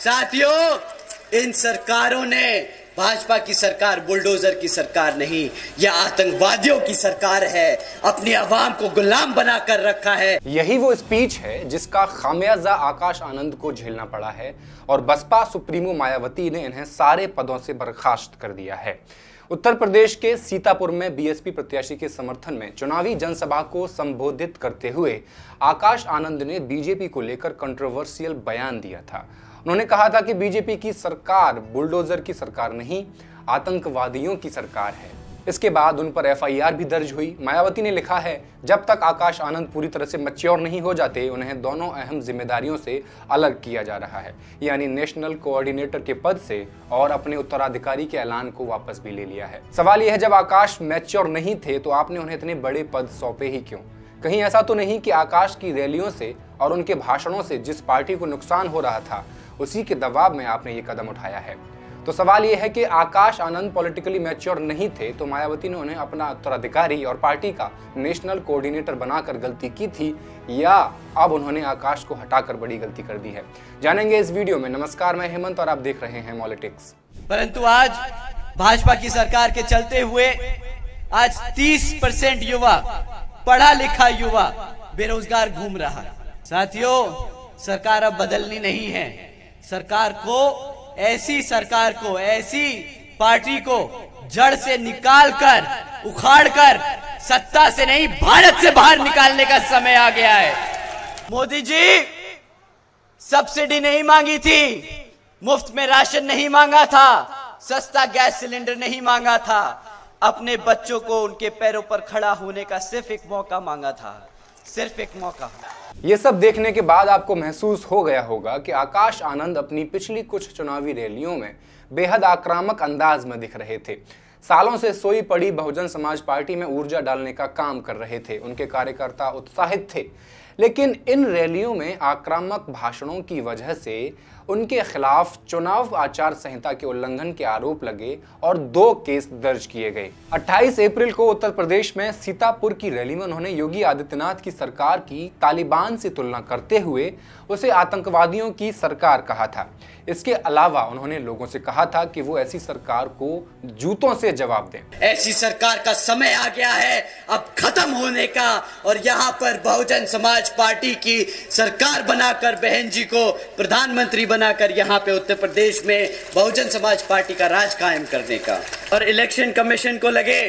साथियों, इन सरकारों ने, भाजपा की सरकार बुलडोजर की सरकार नहीं, यह आतंकवादियों की सरकार है, अपनी आवाम को गुलाम बनाकर रखा है। यही वो स्पीच है जिसका खामियाजा आकाश आनंद को झेलना पड़ा है और बसपा सुप्रीमो मायावती ने इन्हें सारे पदों से बर्खास्त कर दिया है। उत्तर प्रदेश के सीतापुर में बीएसपी प्रत्याशी के समर्थन में चुनावी जनसभा को संबोधित करते हुए आकाश आनंद ने बीजेपी को लेकर कंट्रोवर्शियल बयान दिया था। उन्होंने कहा था कि बीजेपी की सरकार बुलडोजर की सरकार नहीं, आतंकवादियों की सरकार है। इसके बाद उन पर एफआईआर भी दर्ज हुई। मायावती ने लिखा है, जब तक आकाश आनंद पूरी तरह से मैच्योर नहीं हो जाते, उन्हें दोनों अहम जिम्मेदारियों से अलग किया जा रहा है, यानी नेशनल कोऑर्डिनेटर के पद से और अपने उत्तराधिकारी के ऐलान को वापस भी ले लिया है। सवाल यह है, जब आकाश मैच्योर नहीं थे तो आपने उन्हें इतने बड़े पद सौंपे ही क्यों? कहीं ऐसा तो नहीं कि आकाश की रैलियों से और उनके भाषणों से जिस पार्टी को नुकसान हो रहा था उसी के दबाव में आपने ये कदम उठाया है? तो सवाल ये है कि आकाश आनंद पॉलिटिकली मैच्योर नहीं थे तो मायावती ने उन्हें अपना उत्तराधिकारी और पार्टी का नेशनल कोऑर्डिनेटर बनाकर गलती की थी, या अब उन्होंने आकाश को हटाकर बड़ी गलती कर दी है? जानेंगे इस वीडियो में। नमस्कार, मैं हेमंत और आप देख रहे हैं मॉलिटिक्स। परंतु आज भाजपा की सरकार के चलते हुए आज 30% युवा, पढ़ा लिखा युवा बेरोजगार घूम रहा है। साथियों, सरकार अब बदलनी नहीं है। सरकार को, ऐसी पार्टी को जड़ से निकालकर, उखाड़कर सत्ता से नहीं भारत से बाहर निकालने का समय आ गया है। मोदी जी सब्सिडी नहीं मांगी थी, मुफ्त में राशन नहीं मांगा था, सस्ता गैस सिलेंडर नहीं मांगा था, अपने बच्चों को उनके पैरों पर खड़ा होने का सिर्फ एक मौका मांगा था, सिर्फ एक मौका। ये सब देखने के बाद आपको महसूस हो गया होगा कि आकाश आनंद अपनी पिछली कुछ चुनावी रैलियों में बेहद आक्रामक अंदाज में दिख रहे थे। सालों से सोई पड़ी बहुजन समाज पार्टी में ऊर्जा डालने का काम कर रहे थे। उनके कार्यकर्ता उत्साहित थे, लेकिन इन रैलियों में आक्रामक भाषणों की वजह से उनके खिलाफ चुनाव आचार संहिता के उल्लंघन के आरोप लगे और 2 केस दर्ज किए गए। 28 अप्रैल को उत्तर प्रदेश में सीतापुर की रैली में उन्होंने योगी आदित्यनाथ की सरकार की तालिबान से तुलना करते हुए उसे आतंकवादियों की सरकार कहा था। इसके अलावा उन्होंने लोगों से कहा था कि वो ऐसी सरकार को जूतों से जवाब दें। ऐसी सरकार का समय आ गया है अब खत्म होने का, और यहाँ पर बहुजन समाज पार्टी की सरकार बनाकर, बहन जी को प्रधानमंत्री बनाकर यहाँ पे उत्तर प्रदेश में बहुजन समाज पार्टी का राज कायम करने का। और इलेक्शन कमीशन को लगे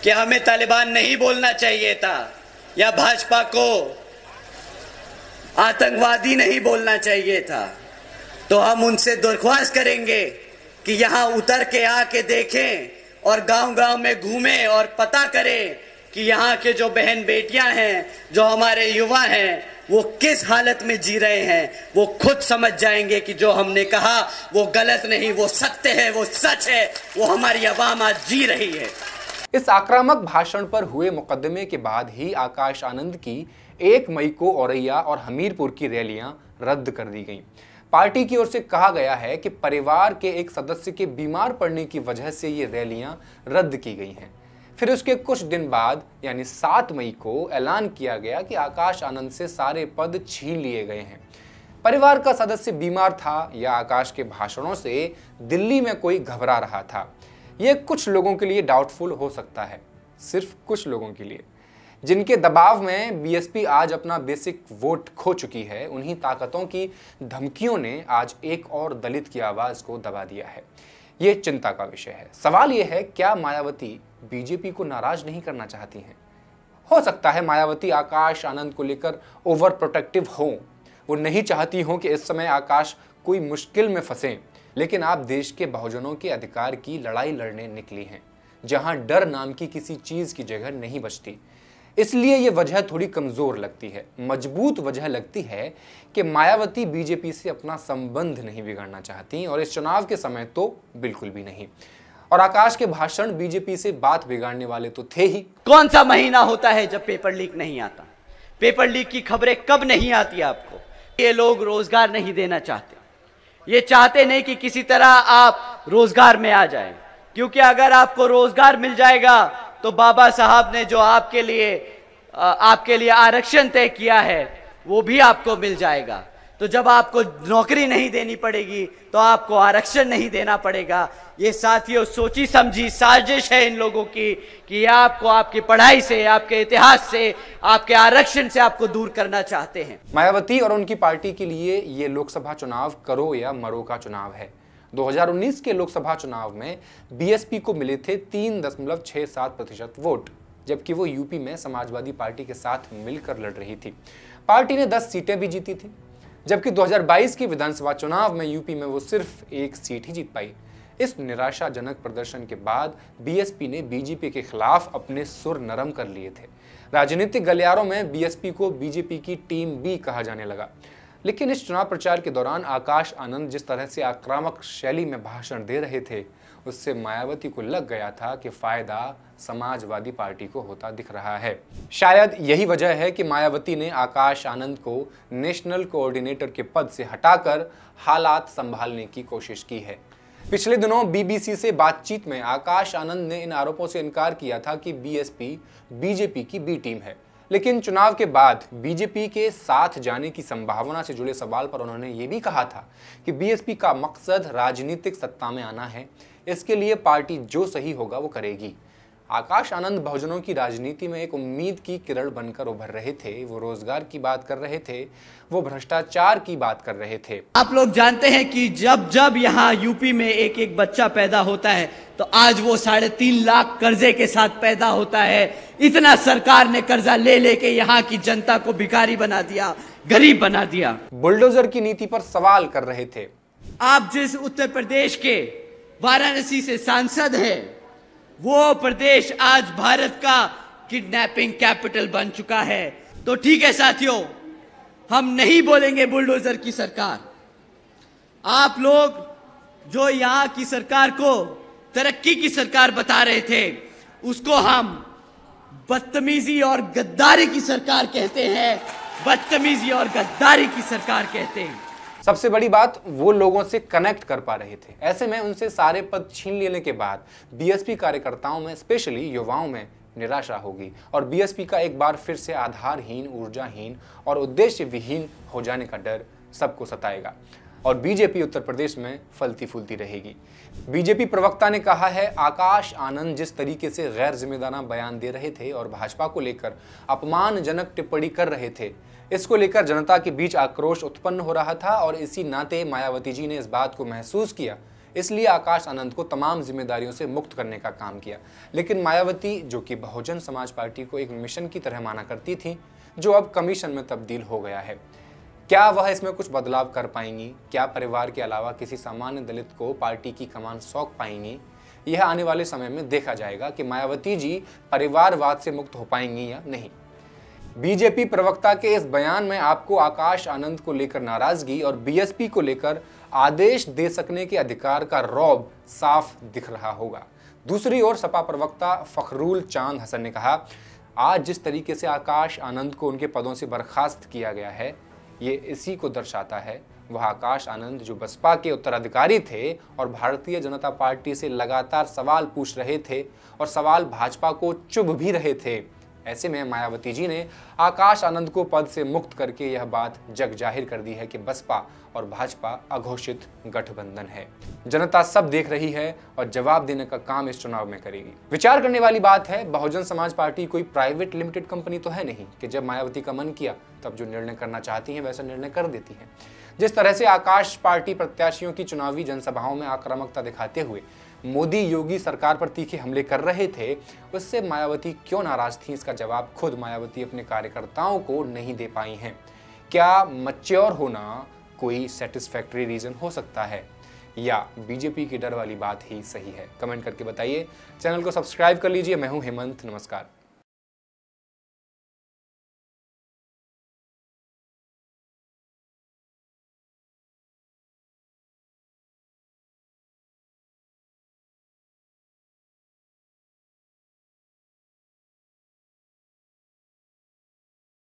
कि हमें तालिबान नहीं बोलना चाहिए था, या भाजपा को आतंकवादी नहीं बोलना चाहिए था, तो हम उनसे दरख्वास्त करेंगे कि यहाँ उतर के आके देखें और गांव-गांव में घूमें और पता करें कि यहाँ के जो बहन बेटियां हैं, जो हमारे युवा हैं, वो किस हालत में जी रहे हैं। वो खुद समझ जाएंगे कि जो हमने कहा वो गलत नहीं, वो सत्य है, वो सच है, वो हमारी आवाम आज जी रही है। इस आक्रामक भाषण पर हुए मुकदमे के बाद ही आकाश आनंद की 1 मई को औरैया और हमीरपुर की रैलियां रद्द कर दी गईं। पार्टी की ओर से कहा गया है कि परिवार के एक सदस्य के बीमार पड़ने की वजह से ये रैलियां रद्द की गई हैं। फिर उसके कुछ दिन बाद यानी 7 मई को ऐलान किया गया कि आकाश आनंद से सारे पद छीन लिए गए हैं। परिवार का सदस्य बीमार था या आकाश के भाषणों से दिल्ली में कोई घबरा रहा था, ये कुछ लोगों के लिए डाउटफुल हो सकता है, सिर्फ कुछ लोगों के लिए। जिनके दबाव में बीएसपी आज अपना बेसिक वोट खो चुकी है, उन्हीं ताकतों की धमकियों ने आज एक और दलित की आवाज को दबा दिया है। ये चिंता का विषय है। सवाल यह है, क्या मायावती बीजेपी को नाराज नहीं करना चाहती हैं? हो सकता है मायावती आकाश आनंद को लेकर ओवर प्रोटेक्टिव हो, वो नहीं चाहती हो कि इस समय आकाश कोई मुश्किल में फंसे, लेकिन आप देश के बहुजनों के अधिकार की लड़ाई लड़ने निकली हैं, जहां डर नाम की किसी चीज की जगह नहीं बचती। इसलिए ये वजह थोड़ी कमजोर लगती है। मजबूत वजह लगती है कि मायावती बीजेपी से अपना संबंध नहीं बिगाड़ना चाहती, और इस चुनाव के समय तो बिल्कुल भी नहीं। और आकाश के भाषण बीजेपी से बात बिगाड़ने वाले तो थे ही। कौन सा महीना होता है जब पेपर लीक नहीं आता? पेपर लीक की खबरें कब नहीं आती आपको? ये लोग रोजगार नहीं देना चाहते, ये चाहते नहीं कि किसी तरह आप रोजगार में आ जाएं, क्योंकि अगर आपको रोजगार मिल जाएगा तो बाबा साहब ने जो आपके लिए आरक्षण तय किया है वो भी आपको मिल जाएगा। तो जब आपको नौकरी नहीं देनी पड़ेगी तो आपको आरक्षण नहीं देना पड़ेगा। ये साथियों सोची समझी साजिश है इन लोगों की कि आपको आपकी पढ़ाई से, आपके इतिहास से, आपके आरक्षण से आपको दूर करना चाहते हैं। मायावती और उनकी पार्टी के लिए ये लोकसभा चुनाव करो या मरो का चुनाव है। 2019 के लोकसभा चुनाव में बीएसपी को मिले थे 3.67% वोट, जबकि वो यूपी में समाजवादी पार्टी के साथ मिलकर लड़ रही थी। पार्टी ने 10 सीटें भी जीती थी, जबकि 2022 के विधानसभा चुनाव में यूपी में वो सिर्फ 1 सीट ही जीत पाई। इस निराशाजनक प्रदर्शन के बाद बीएसपी ने बीजेपी के खिलाफ अपने सुर नरम कर लिए थे। राजनीतिक गलियारों में बीएसपी को बीजेपी की टीम बी कहा जाने लगा। लेकिन इस चुनाव प्रचार के दौरान आकाश आनंद जिस तरह से आक्रामक शैली में भाषण दे रहे थे, उससे मायावती को लग गया था कि फायदा समाजवादी पार्टी को होता दिख रहा है। शायद यही वजह है कि मायावती ने आकाश आनंद को नेशनल कोऑर्डिनेटर के पद से हटाकर हालात संभालने की कोशिश की है। पिछले दिनों बीबीसी से बातचीत में आकाश आनंद ने इन आरोपों से इनकार किया था कि बीएसपी बीजेपी की बी टीम है। लेकिन चुनाव के बाद बीजेपी के साथ जाने की संभावना से जुड़े सवाल पर उन्होंने ये भी कहा था कि बीएसपी का मकसद राजनीतिक सत्ता में आना है, इसके लिए पार्टी जो सही होगा वो करेगी। आकाश आनंद बहुजनों की राजनीति में एक उम्मीद की किरण बनकर उभर रहे थे। वो रोजगार की बात कर रहे थे, वो भ्रष्टाचार की बात कर रहे थे। आप लोग जानते हैं कि जब जब यहाँ यूपी में एक एक बच्चा पैदा होता है तो आज वो 3.5 लाख कर्जे के साथ पैदा होता है। इतना सरकार ने कर्जा ले लेके यहाँ की जनता को भिखारी बना दिया, गरीब बना दिया। बुलडोजर की नीति पर सवाल कर रहे थे। आप जिस उत्तर प्रदेश के वाराणसी से सांसद हैं, वो प्रदेश आज भारत का किडनैपिंग कैपिटल बन चुका है। तो ठीक है साथियों, हम नहीं बोलेंगे बुलडोजर की सरकार। आप लोग जो यहां की सरकार को तरक्की की सरकार बता रहे थे, उसको हम बदतमीजी और गद्दारी की सरकार कहते हैं। बदतमीजी और गद्दारी की सरकार कहते हैं। सबसे बड़ी बात, वो लोगों से कनेक्ट कर पा रहे थे। ऐसे में उनसे सारे पद छीन लेने के बाद बीएसपी कार्यकर्ताओं में, स्पेशली युवाओं में निराशा होगी और बीएसपी का एक बार फिर से आधारहीन, ऊर्जाहीन और उद्देश्य विहीन हो जाने का डर सबको सताएगा और बीजेपी उत्तर प्रदेश में फलती फूलती रहेगी। बीजेपी प्रवक्ता ने कहा है, आकाश आनंद जिस तरीके से गैर जिम्मेदाराना बयान दे रहे थे और भाजपा को लेकर अपमानजनक टिप्पणी कर रहे थे, इसको लेकर जनता के बीच आक्रोश उत्पन्न हो रहा था और इसी नाते मायावती जी ने इस बात को महसूस किया, इसलिए आकाश आनंद को तमाम जिम्मेदारियों से मुक्त करने का काम किया। लेकिन मायावती, जो कि बहुजन समाज पार्टी को एक मिशन की तरह माना करती थी, जो अब कमीशन में तब्दील हो गया है, क्या वह इसमें कुछ बदलाव कर पाएंगी? क्या परिवार के अलावा किसी सामान्य दलित को पार्टी की कमान सौंप पाएंगी? यह आने वाले समय में देखा जाएगा कि मायावती जी परिवारवाद से मुक्त हो पाएंगी या नहीं। बीजेपी प्रवक्ता के इस बयान में आपको आकाश आनंद को लेकर नाराजगी और बीएसपी को लेकर आदेश दे सकने के अधिकार का रौब साफ दिख रहा होगा। दूसरी ओर सपा प्रवक्ता फखरुल चांद हसन ने कहा, आज जिस तरीके से आकाश आनंद को उनके पदों से बर्खास्त किया गया है, ये इसी को दर्शाता है। वह आकाश आनंद जो बसपा के उत्तराधिकारी थे और भारतीय जनता पार्टी से लगातार सवाल पूछ रहे थे और सवाल भाजपा को चुभ भी रहे थे। ऐसे में मायावती जी ने आकाश आनंद को पद से मुक्त करके यह बात जग जाहिर कर दी है कि बसपा और भाजपा अघोषित गठबंधन है। जनता सब देख रही है और जवाब देने का काम इस चुनाव में करेगी। विचार करने वाली बात है, बहुजन समाज पार्टी कोई प्राइवेट लिमिटेड कंपनी तो है नहीं कि जब मायावती का मन किया तब जो निर्णय करना चाहती है वैसा निर्णय कर देती है। जिस तरह से आकाश पार्टी प्रत्याशियों की चुनावी जनसभाओं में आक्रामकता दिखाते हुए मोदी योगी सरकार पर तीखे हमले कर रहे थे, उससे मायावती क्यों नाराज थी, इसका जवाब खुद मायावती अपने कार्यकर्ताओं को नहीं दे पाई हैं। क्या मैच्योर होना कोई सेटिस्फैक्टरी रीजन हो सकता है या बीजेपी की डर वाली बात ही सही है? कमेंट करके बताइए। चैनल को सब्सक्राइब कर लीजिए। मैं हूं हेमंत, नमस्कार।